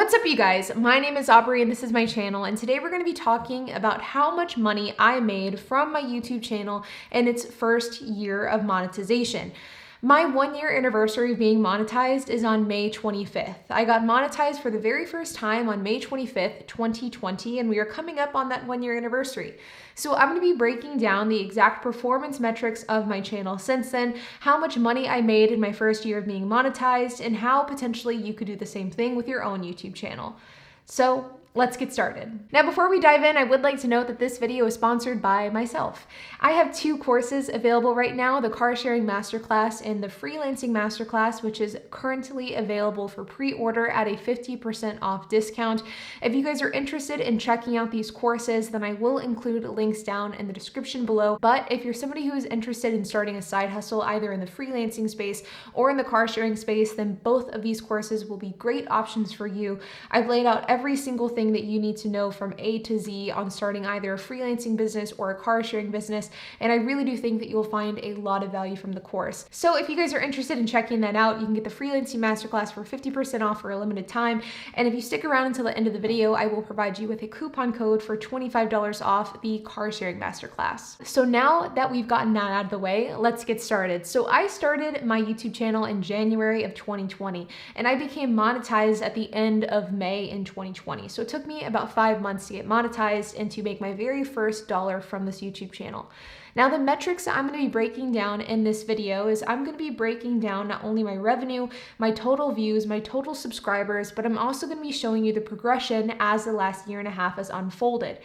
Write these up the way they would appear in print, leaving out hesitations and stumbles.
What's up, you guys? My name is Aubrey and this is my channel, and today we're going to be talking about how much money I made from my YouTube channel in its first year of monetization. My 1-year anniversary of being monetized is on May 25th. I got monetized for the very first time on May 25th, 2020, and we are coming up on that 1-year anniversary. So I'm going to be breaking down the exact performance metrics of my channel since then, how much money I made in my first year of being monetized, and how potentially you could do the same thing with your own YouTube channel. So let's get started. Now, before we dive in, I would like to note that this video is sponsored by myself. I have 2 courses available right now, the car sharing masterclass and the freelancing masterclass, which is currently available for pre-order at a 50% off discount. If you guys are interested in checking out these courses, then I will include links down in the description below. But if you're somebody who is interested in starting a side hustle, either in the freelancing space or in the car sharing space, then both of these courses will be great options for you. I've laid out every single thing that you need to know from A to Z on starting either a freelancing business or a car sharing business, and I really do think that you'll find a lot of value from the course. So if you guys are interested in checking that out, you can get the freelancing masterclass for 50% off for a limited time, and if you stick around until the end of the video, I will provide you with a coupon code for $25 off the car sharing masterclass. So now that we've gotten that out of the way, let's get started. So I started my YouTube channel in January of 2020, and I became monetized at the end of May in 2020. So it took me about 5 months to get monetized and to make my very first dollar from this YouTube channel. Now, the metrics that I'm going to be breaking down in this video is I'm going to be breaking down not only my revenue, my total views, my total subscribers, but I'm also going to be showing you the progression as the last year and a half has unfolded.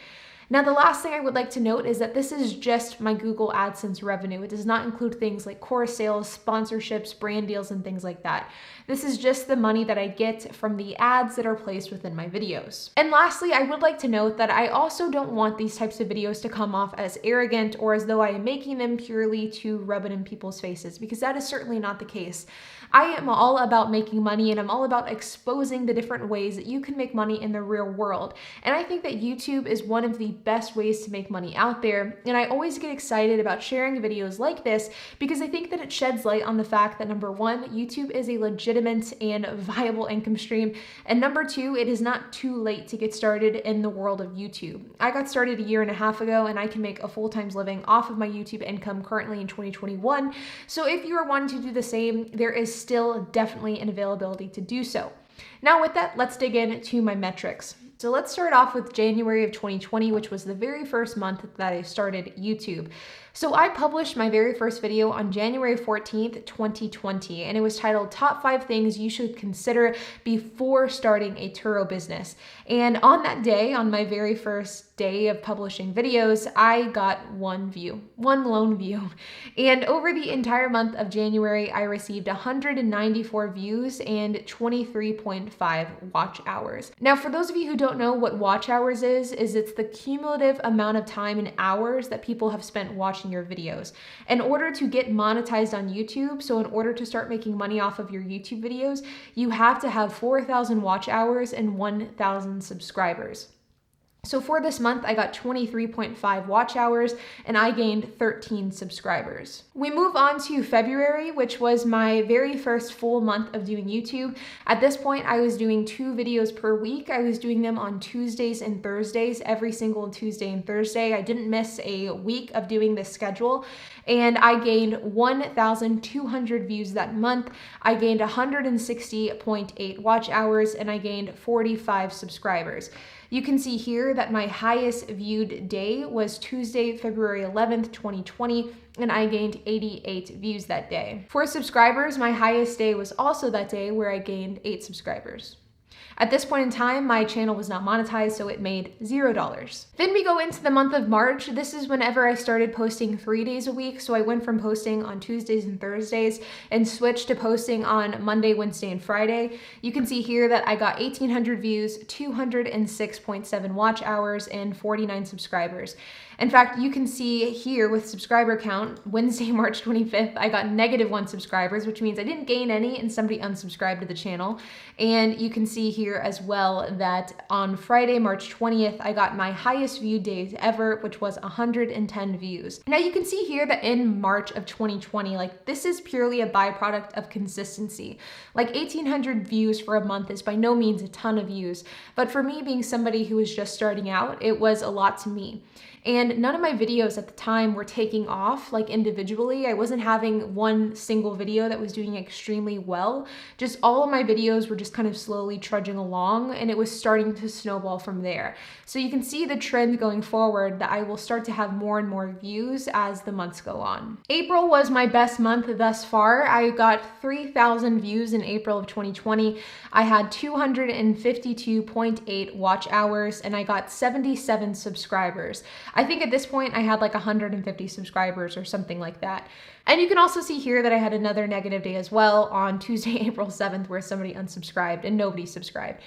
Now, the last thing I would like to note is that this is just my Google AdSense revenue. It does not include things like course sales, sponsorships, brand deals, and things like that. This is just the money that I get from the ads that are placed within my videos. And lastly, I would like to note that I also don't want these types of videos to come off as arrogant or as though I am making them purely to rub it in people's faces, because that is certainly not the case. I am all about making money, and I'm all about exposing the different ways that you can make money in the real world. And I think that YouTube is one of the best ways to make money out there. And I always get excited about sharing videos like this because I think that it sheds light on the fact that, number one, YouTube is a legitimate and viable income stream. And number two, it is not too late to get started in the world of YouTube. I got started a year and a half ago, and I can make a full-time living off of my YouTube income currently in 2021. So if you are wanting to do the same, there is still definitely an availability to do so. Now with that, let's dig into my metrics. So let's start off with January of 2020, which was the very first month that I started YouTube. So I published my very first video on January 14th, 2020, and it was titled Top 5 Things You Should Consider Before Starting a Turo Business. And on that day, on my very first day of publishing videos, I got one lone view. And over the entire month of January, I received 194 views and 23.5 watch hours. Now, for those of you who don't know what watch hours is it's the cumulative amount of time in hours that people have spent watching your videos. In order to get monetized on YouTube, so in order to start making money off of your YouTube videos, you have to have 4,000 watch hours and 1,000 subscribers. So for this month, I got 23.5 watch hours and I gained 13 subscribers. We move on to February, which was my very first full month of doing YouTube. At this point, I was doing 2 videos per week. I was doing them on Tuesdays and Thursdays, every single Tuesday and Thursday. I didn't miss a week of doing this schedule. And I gained 1,200 views that month. I gained 160.8 watch hours and I gained 45 subscribers. You can see here that my highest viewed day was Tuesday, February 11th, 2020, and I gained 88 views that day. For subscribers, my highest day was also that day where I gained 8 subscribers. At this point in time, my channel was not monetized, so it made $0. Then we go into the month of March. This is whenever I started posting 3 days a week. So I went from posting on Tuesdays and Thursdays and switched to posting on Monday, Wednesday, and Friday. You can see here that I got 1,800 views, 206.7 watch hours, and 49 subscribers. In fact, you can see here with subscriber count, Wednesday, March 25th, I got -1 subscribers, which means I didn't gain any and somebody unsubscribed to the channel. And you can see here as well that on Friday, March 20th, I got my highest viewed days ever, which was 110 views. Now you can see here that in March of 2020, like this is purely a byproduct of consistency. Like 1,800 views for a month is by no means a ton of views, but for me being somebody who was just starting out, it was a lot to me. And none of my videos at the time were taking off like individually. I wasn't having one single video that was doing extremely well. Just all of my videos were just kind of slowly trudging along, and it was starting to snowball from there. So you can see the trend going forward that I will start to have more and more views as the months go on. April was my best month thus far. I got 3,000 views in April of 2020. I had 252.8 watch hours, and I got 77 subscribers. I think at this point I had like 150 subscribers or something like that. And you can also see here that I had another negative day as well on Tuesday, April 7th, where somebody unsubscribed and nobody subscribed.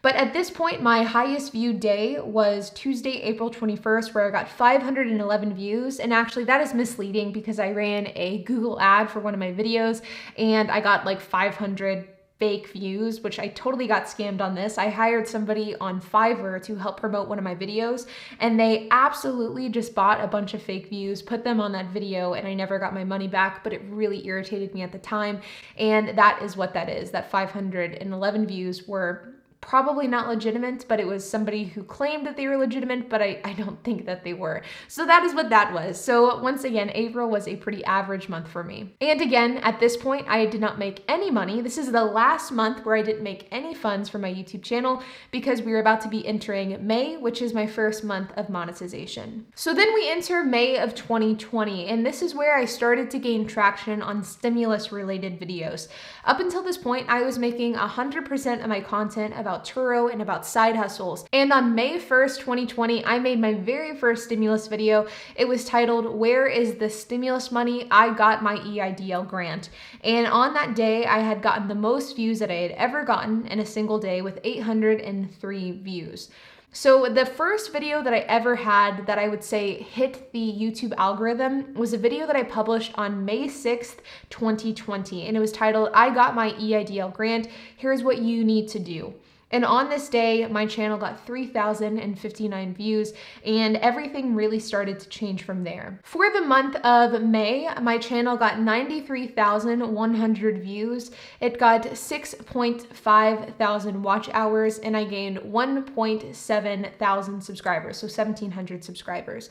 But at this point, my highest viewed day was Tuesday, April 21st, where I got 511 views. And actually that is misleading because I ran a Google ad for one of my videos and I got like 500 fake views, which I totally got scammed on this. I hired somebody on Fiverr to help promote one of my videos, and they absolutely just bought a bunch of fake views, put them on that video, and I never got my money back, but it really irritated me at the time. And that is what that is. That 511 views were probably not legitimate, but it was somebody who claimed that they were legitimate, but I don't think that they were. So that is what that was. So once again, April was a pretty average month for me. And again, at this point, I did not make any money. This is the last month where I didn't make any funds for my YouTube channel because we were about to be entering May, which is my first month of monetization. So then we enter May of 2020, and this is where I started to gain traction on stimulus related videos. Up until this point, I was making 100% of my content about Turo and about side hustles. And on May 1st, 2020, I made my very first stimulus video. It was titled, "Where is the stimulus money? I got my EIDL grant." And on that day, I had gotten the most views that I had ever gotten in a single day with 803 views. So the first video that I ever had that I would say hit the YouTube algorithm was a video that I published on May 6th, 2020. And it was titled, "I got my EIDL grant. Here's what you need to do." And on this day, my channel got 3,059 views, and everything really started to change from there. For the month of May, my channel got 93,100 views. It got 6.5 thousand watch hours, and I gained 1.7 thousand subscribers, so 1,700 subscribers.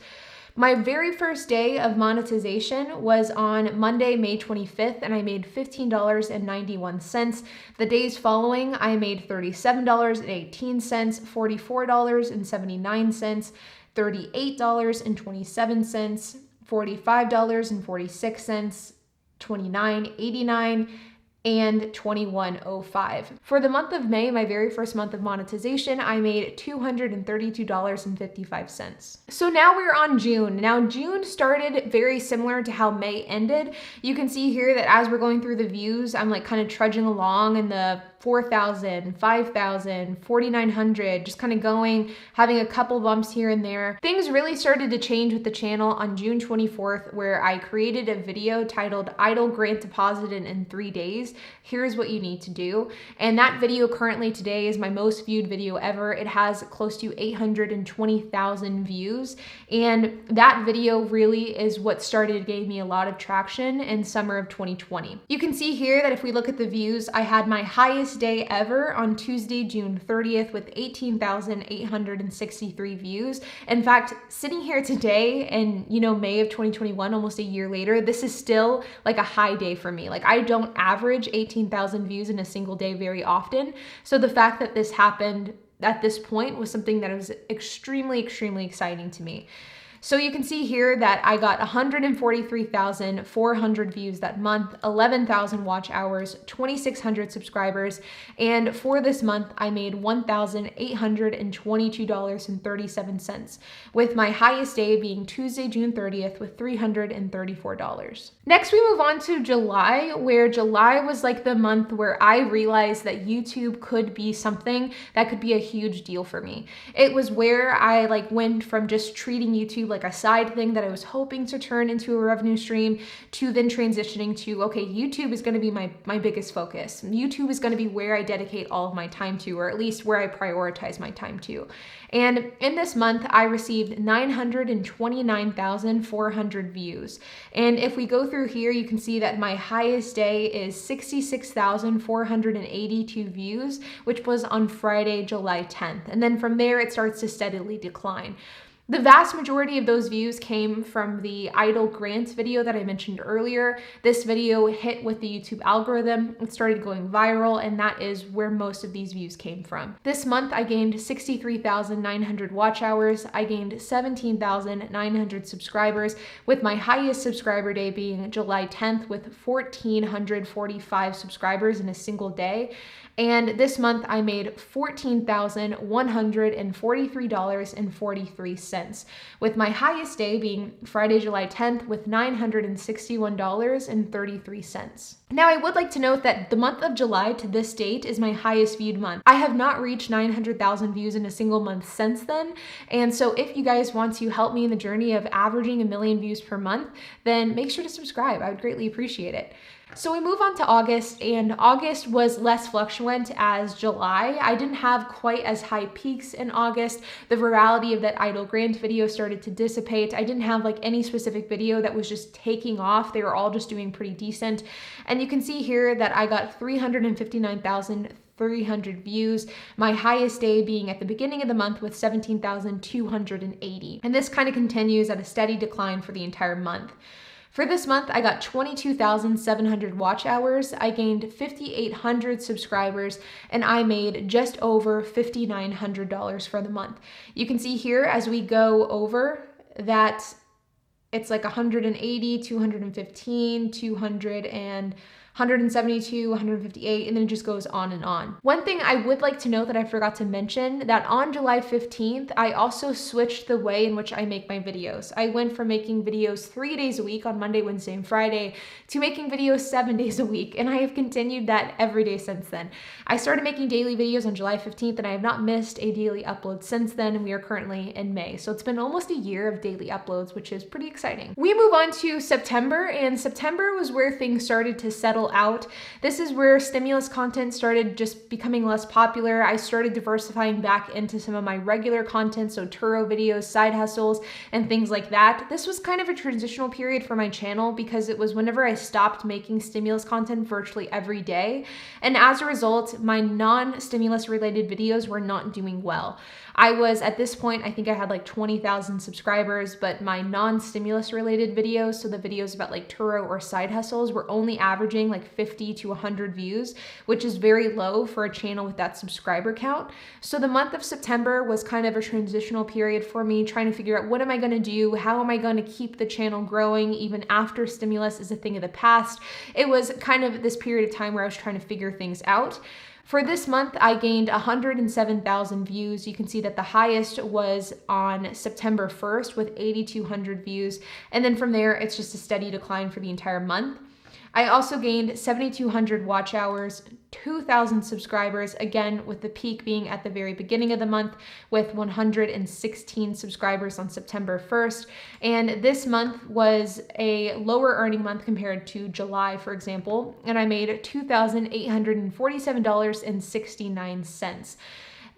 My very first day of monetization was on Monday, May 25th, and I made $15.91. The days following, I made $37.18, $44.79, $38.27, $45.46, $29.89, and $21.05. For the month of May, my very first month of monetization, I made $232.55. So now we're on June. Now June started very similar to how May ended. You can see here that as we're going through the views, I'm like kind of trudging along in the 4,000, 5,000, 4,900, just kind of going, having a couple bumps here and there. Things really started to change with the channel on June 24th, where I created a video titled "Idle Grant Deposited in 3 days. Here's what you need to do." And that video currently today is my most viewed video ever. It has close to 820,000 views. And that video really is what started to give me a lot of traction in summer of 2020. You can see here that if we look at the views, I had my highest day ever on Tuesday, June 30th with 18,863 views. In fact, sitting here today and May of 2021, almost a year later, this is still like a high day for me. Like I don't average 18,000 views in a single day very often. So the fact that this happened at this point was something that was extremely, extremely exciting to me. So you can see here that I got 143,400 views that month, 11,000 watch hours, 2,600 subscribers, and for this month, I made $1,822.37, with my highest day being Tuesday, June 30th with $334. Next, we move on to July, where July was like the month where I realized that YouTube could be something that could be a huge deal for me. It was where I went from just treating YouTube like a side thing that I was hoping to turn into a revenue stream, to then transitioning to, okay, YouTube is going to be my biggest focus. YouTube is going to be where I dedicate all of my time to, or at least where I prioritize my time to. And in this month, I received 929,400 views. And if we go through here, you can see that my highest day is 66,482 views, which was on Friday, July 10th. And then from there, it starts to steadily decline. The vast majority of those views came from the Idle Grants video that I mentioned earlier. This video hit with the YouTube algorithm. It started going viral, and that is where most of these views came from. This month, I gained 63,900 watch hours. I gained 17,900 subscribers, with my highest subscriber day being July 10th with 1,445 subscribers in a single day. And this month I made $14,143.43, with my highest day being Friday, July 10th with $961.33. Now, I would like to note that the month of July to this date is my highest viewed month. I have not reached 900,000 views in a single month since then. And so if you guys want to help me in the journey of averaging 1 million views per month, then make sure to subscribe. I would greatly appreciate it. So we move on to August, and August was less fluctuant as July. I didn't have quite as high peaks in August. The virality of that Idle Grant video started to dissipate. I didn't have like any specific video that was just taking off. They were all just doing pretty decent. And you can see here that I got 359,300 views, my highest day being at the beginning of the month with 17,280. And this kind of continues at a steady decline for the entire month. For this month, I got 22,700 watch hours, I gained 5,800 subscribers, and I made just over $5,900 for the month. You can see here as we go over that it's like 180, 215, 200, and 172, 158, and then it just goes on and on. One thing I would like to note that I forgot to mention, that on July 15th, I also switched the way in which I make my videos. I went from making videos 3 days a week on Monday, Wednesday, and Friday to making videos 7 days a week, and I have continued that every day since then. I started making daily videos on July 15th, and I have not missed a daily upload since then, and we are currently in May. So it's been almost a year of daily uploads, which is pretty exciting. We move on to September, and September was where things started to settle out. This is where stimulus content started just becoming less popular. I started diversifying back into some of my regular content, so Turo videos, side hustles, and things like that. This was kind of a transitional period for my channel because it was whenever I stopped making stimulus content virtually every day. And as a result, my non-stimulus related videos were not doing well. I was, at this point, I think I had like 20,000 subscribers, but my non-stimulus related videos, so the videos about like Turo or side hustles, were only averaging like 50 to 100 views, which is very low for a channel with that subscriber count. So the month of September was kind of a transitional period for me, trying to figure out what am I going to do? How am I going to keep the channel growing even after stimulus is a thing of the past? It was kind of this period of time where I was trying to figure things out. For this month, I gained 107,000 views. You can see that the highest was on September 1st with 8,200 views. And then from there, it's just a steady decline for the entire month. I also gained 7,200 watch hours, 2,000 subscribers, again with the peak being at the very beginning of the month with 116 subscribers on September 1st. And this month was a lower earning month compared to July, for example, and I made $2,847.69.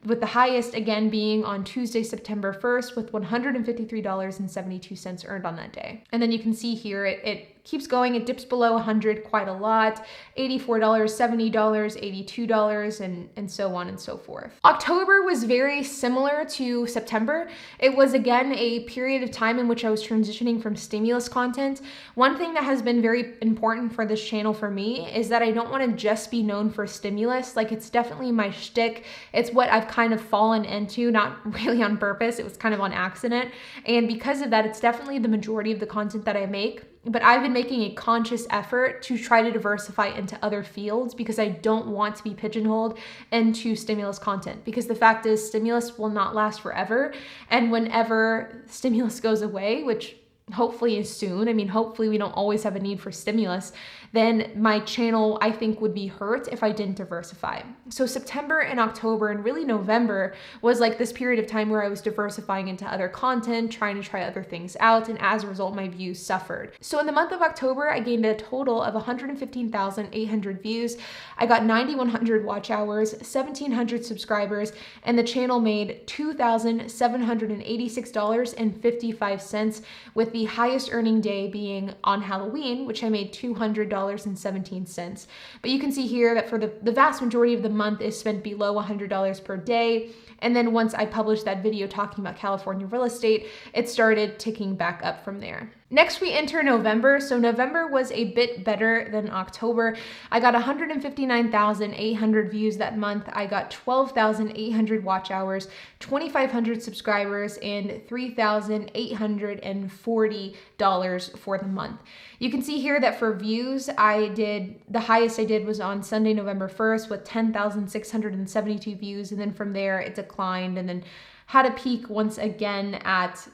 with the highest again being on Tuesday, September 1st with $153.72 earned on that day. And then you can see here, it keeps going, it dips below 100 quite a lot, $84, $70, $82, and so on and so forth. October was very similar to September. It was again a period of time in which I was transitioning from stimulus content. One thing that has been very important for this channel for me is that I don't want to just be known for stimulus. Like, it's definitely my shtick. It's what I've kind of fallen into, not really on purpose, it was kind of on accident. And because of that, it's definitely the majority of the content that I make. But I've been making a conscious effort to try to diversify into other fields because I don't want to be pigeonholed into stimulus content, because the fact is stimulus will not last forever. And whenever stimulus goes away, which hopefully soon, I mean, hopefully we don't always have a need for stimulus, then my channel, I think, would be hurt if I didn't diversify. So September and October and really November was like this period of time where I was diversifying into other content, trying to try other things out, and as a result, my views suffered. So in the month of October, I gained a total of 115,800 views. I got 9,100 watch hours, 1,700 subscribers, and the channel made $2,786.55, with the highest earning day being on Halloween, which I made $200.17. But you can see here that for the vast majority of the month is spent below $100 per day. And then once I published that video talking about California real estate, it started ticking back up from there. Next, we enter November. So November was a bit better than October. I got 159,800 views that month. I got 12,800 watch hours, 2,500 subscribers, and $3,840 for the month. You can see here that for views, the highest I did was on Sunday, November 1st with 10,672 views. And then from there, it declined and then had a peak once again at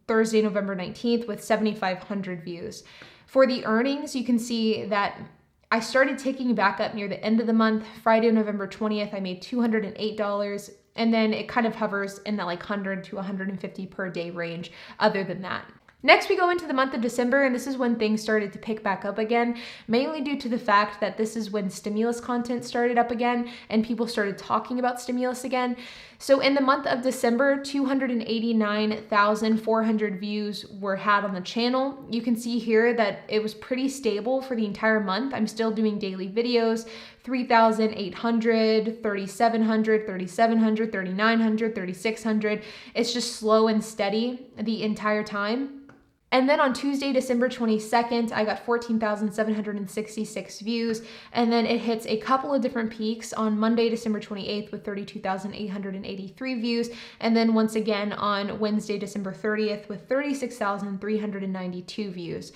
Thursday, November 19th with 7,500 views. For the earnings, you can see that I started ticking back up near the end of the month. Friday, November 20th, I made $208. And then it kind of hovers in that like 100 to 150 per day range other than that. Next, we go into the month of December, and this is when things started to pick back up again, mainly due to the fact that this is when stimulus content started up again and people started talking about stimulus again. So in the month of December, 289,400 views were had on the channel. You can see here that it was pretty stable for the entire month. I'm still doing daily videos, 3,800, 3,700, 3,700, 3,900, 3,600. It's just slow and steady the entire time. And then on Tuesday, December 22nd, I got 14,766 views. And then it hits a couple of different peaks on Monday, December 28th with 32,883 views. And then once again on Wednesday, December 30th with 36,392 views.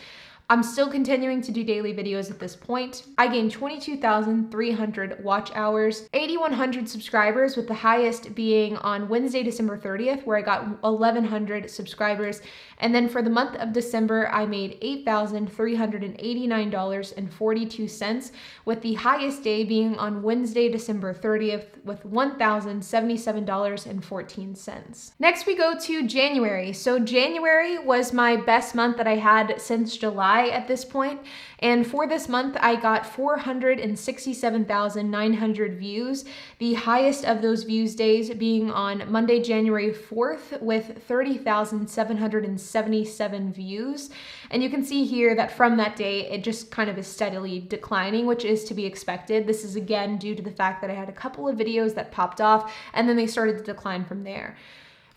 I'm still continuing to do daily videos at this point. I gained 22,300 watch hours, 8,100 subscribers, with the highest being on Wednesday, December 30th, where I got 1,100 subscribers. And then for the month of December, I made $8,389.42, with the highest day being on Wednesday, December 30th, with $1,077.14. Next, we go to January. So January was my best month that I had since July at this point. And for this month, I got 467,900 views, the highest of those views days being on Monday, January 4th with 30,777 views. And you can see here that from that day, it just kind of is steadily declining, which is to be expected. This is again due to the fact that I had a couple of videos that popped off and then they started to decline from there.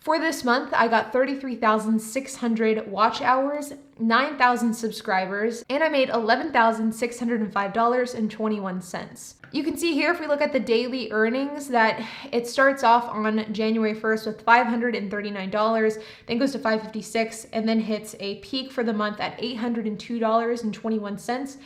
For this month, I got 33,600 watch hours, 9,000 subscribers, and I made $11,605.21. You can see here, if we look at the daily earnings, that it starts off on January 1st with $539, then goes to $556, and then hits a peak for the month at $802.21.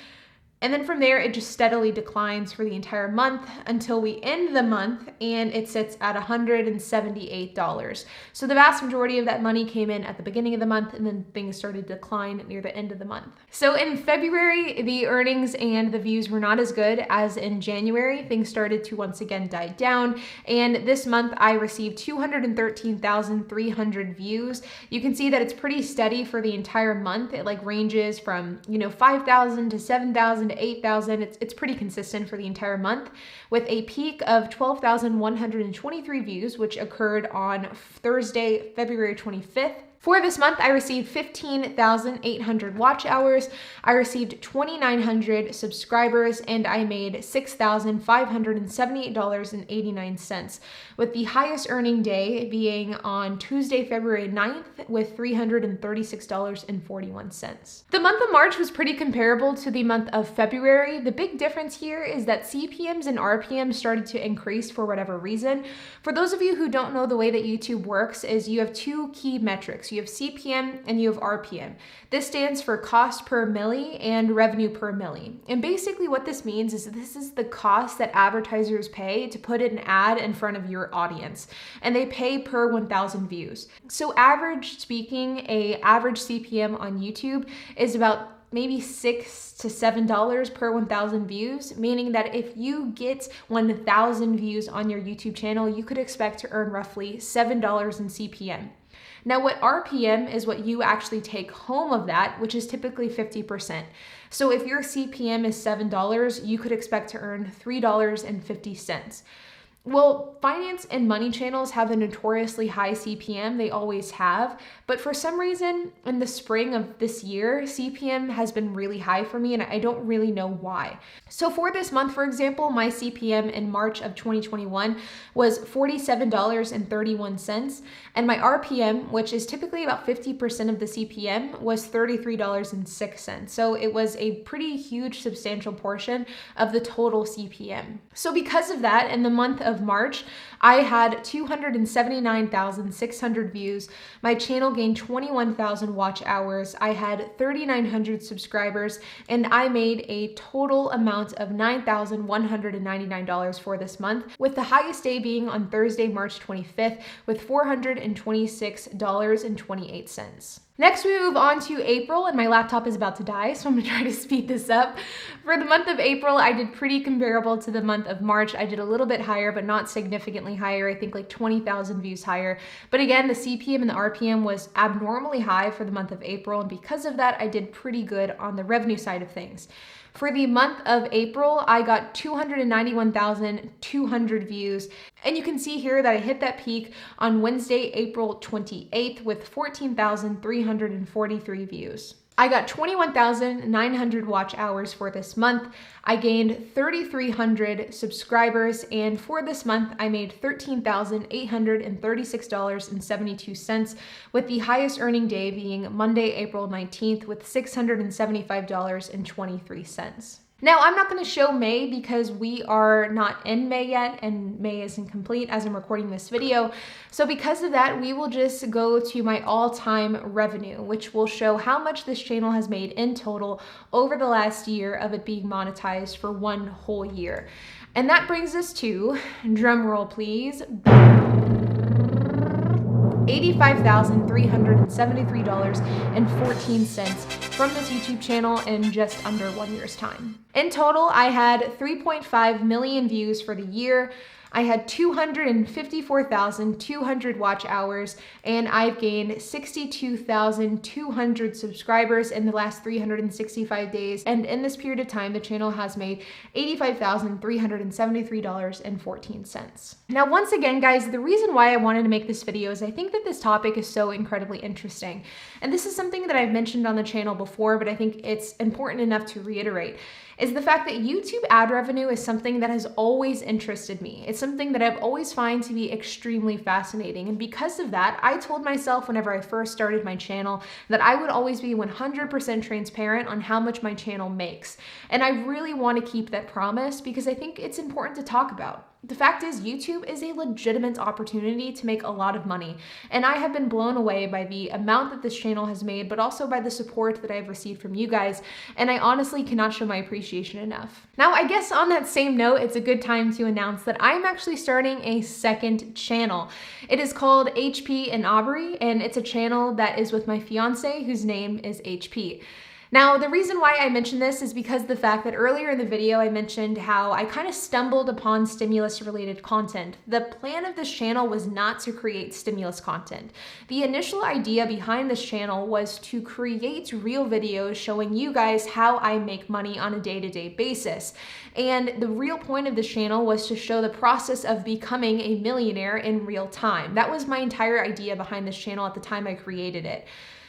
And then from there, it just steadily declines for the entire month until we end the month and it sits at $178. So the vast majority of that money came in at the beginning of the month and then things started to decline near the end of the month. So in February, the earnings and the views were not as good as in January. Things started to once again die down. And this month I received 213,300 views. You can see that it's pretty steady for the entire month. It like ranges from, 5,000 to 7,000 to 8,000. It's pretty consistent for the entire month, with a peak of 12,123 views, which occurred on Thursday, February 25th. For this month, I received 15,800 watch hours, I received 2,900 subscribers, and I made $6,578.89, with the highest earning day being on Tuesday, February 9th, with $336.41. The month of March was pretty comparable to the month of February. The big difference here is that CPMs and RPMs started to increase for whatever reason. For those of you who don't know, the way that YouTube works is you have two key metrics. So you have CPM and you have RPM. This stands for cost per milli and revenue per milli. And basically what this means is this is the cost that advertisers pay to put an ad in front of your audience. And they pay per 1,000 views. So average speaking, a average CPM on YouTube is about maybe $6 to $7 per 1,000 views, meaning that if you get 1,000 views on your YouTube channel, you could expect to earn roughly $7 in CPM. Now, what RPM is what you actually take home of that, which is typically 50%. So if your CPM is $7, you could expect to earn $3.50. Well, finance and money channels have a notoriously high CPM, they always have, but for some reason in the spring of this year, CPM has been really high for me and I don't really know why. So for this month, for example, my CPM in March of 2021 was $47.31, and my RPM, which is typically about 50% of the CPM, was $33.06. So it was a pretty huge, substantial portion of the total CPM. So because of that, in the month of March, I had 279,600 views. My channel gained 21,000 watch hours. I had 3,900 subscribers, and I made a total amount of $9,199 for this month, with the highest day being on Thursday, March 25th, with $426.28. Next, we move on to April, and my laptop is about to die, so I'm gonna try to speed this up. For the month of April, I did pretty comparable to the month of March. I did a little bit higher, but not significantly higher. I think like 20,000 views higher. But again, the CPM and the RPM was abnormally high for the month of April, and because of that, I did pretty good on the revenue side of things. For the month of April, I got 291,200 views. And you can see here that I hit that peak on Wednesday, April 28th with 14,343 views. I got 21,900 watch hours for this month. I gained 3,300 subscribers, and for this month, I made $13,836.72, with the highest earning day being Monday, April 19th, with $675.23. Now, I'm not going to show May because we are not in May yet, and May isn't complete as I'm recording this video. So because of that, we will just go to my all-time revenue, which will show how much this channel has made in total over the last year of it being monetized for one whole year. And that brings us to, drum roll please, $85,373.14 from this YouTube channel in just under 1 year's time. In total, I had 3.5 million views for the year. I had 254,200 watch hours, and I've gained 62,200 subscribers in the last 365 days. And in this period of time, the channel has made $85,373.14. Now, once again, guys, the reason why I wanted to make this video is I think that this topic is so incredibly interesting. And this is something that I've mentioned on the channel before, but I think it's important enough to reiterate, is the fact that YouTube ad revenue is something that has always interested me. It's something that I've always found to be extremely fascinating. And because of that, I told myself whenever I first started my channel that I would always be 100% transparent on how much my channel makes. And I really want to keep that promise because I think it's important to talk about. The fact is, YouTube is a legitimate opportunity to make a lot of money, and I have been blown away by the amount that this channel has made, but also by the support that I've received from you guys, and I honestly cannot show my appreciation enough. Now, I guess on that same note, it's a good time to announce that I'm actually starting a second channel. It is called HP and Aubrey, and it's a channel that is with my fiance, whose name is HP. Now, the reason why I mentioned this is because the fact that earlier in the video I mentioned how I kind of stumbled upon stimulus-related content. The plan of this channel was not to create stimulus content. The initial idea behind this channel was to create real videos showing you guys how I make money on a day-to-day basis. And the real point of this channel was to show the process of becoming a millionaire in real time. That was my entire idea behind this channel at the time I created it.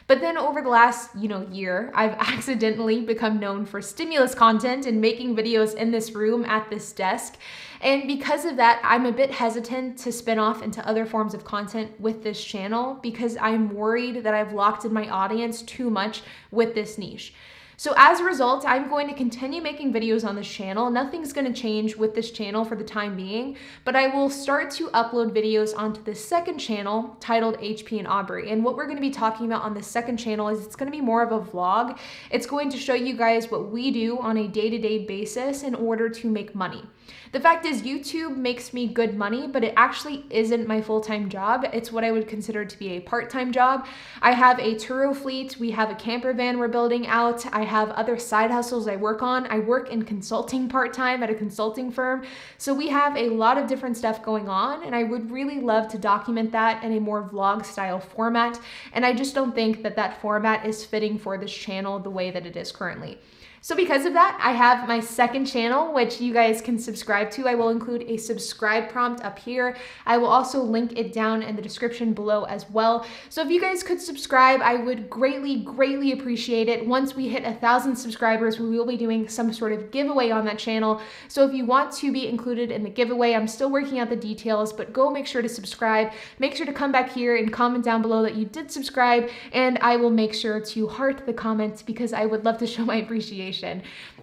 But then over the last, year, I've accidentally become known for stimulus content and making videos in this room at this desk. And because of that, I'm a bit hesitant to spin off into other forms of content with this channel because I'm worried that I've locked in my audience too much with this niche. So as a result, I'm going to continue making videos on this channel. Nothing's going to change with this channel for the time being, but I will start to upload videos onto this second channel titled HP and Aubrey. And what we're going to be talking about on this second channel is it's going to be more of a vlog. It's going to show you guys what we do on a day-to-day basis in order to make money. The fact is, YouTube makes me good money, but it actually isn't my full-time job. It's what I would consider to be a part-time job. I have a Turo fleet. We have a camper van we're building out. I have other side hustles I work on. I work in consulting part-time at a consulting firm. So we have a lot of different stuff going on, and I would really love to document that in a more vlog style format. And I just don't think that that format is fitting for this channel the way that it is currently. So because of that, I have my second channel, which you guys can subscribe to. I will include a subscribe prompt up here. I will also link it down in the description below as well. So if you guys could subscribe, I would greatly, greatly appreciate it. Once we hit 1,000 subscribers, we will be doing some sort of giveaway on that channel. So if you want to be included in the giveaway, I'm still working out the details, but go make sure to subscribe. Make sure to come back here and comment down below that you did subscribe, and I will make sure to heart the comment because I would love to show my appreciation.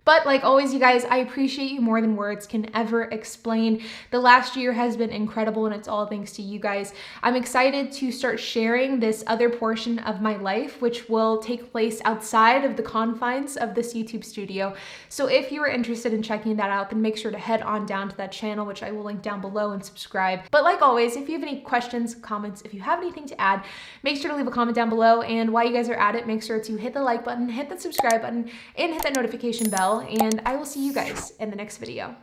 But like always, you guys, I appreciate you more than words can ever explain. The last year has been incredible, and it's all thanks to you guys. I'm excited to start sharing this other portion of my life, which will take place outside of the confines of this YouTube studio. So if you are interested in checking that out, then make sure to head on down to that channel, which I will link down below, and subscribe. But like always, if you have any questions, comments, if you have anything to add, make sure to leave a comment down below. And while you guys are at it, make sure to hit the like button, hit the subscribe button, and hit that notification bell, and I will see you guys in the next video.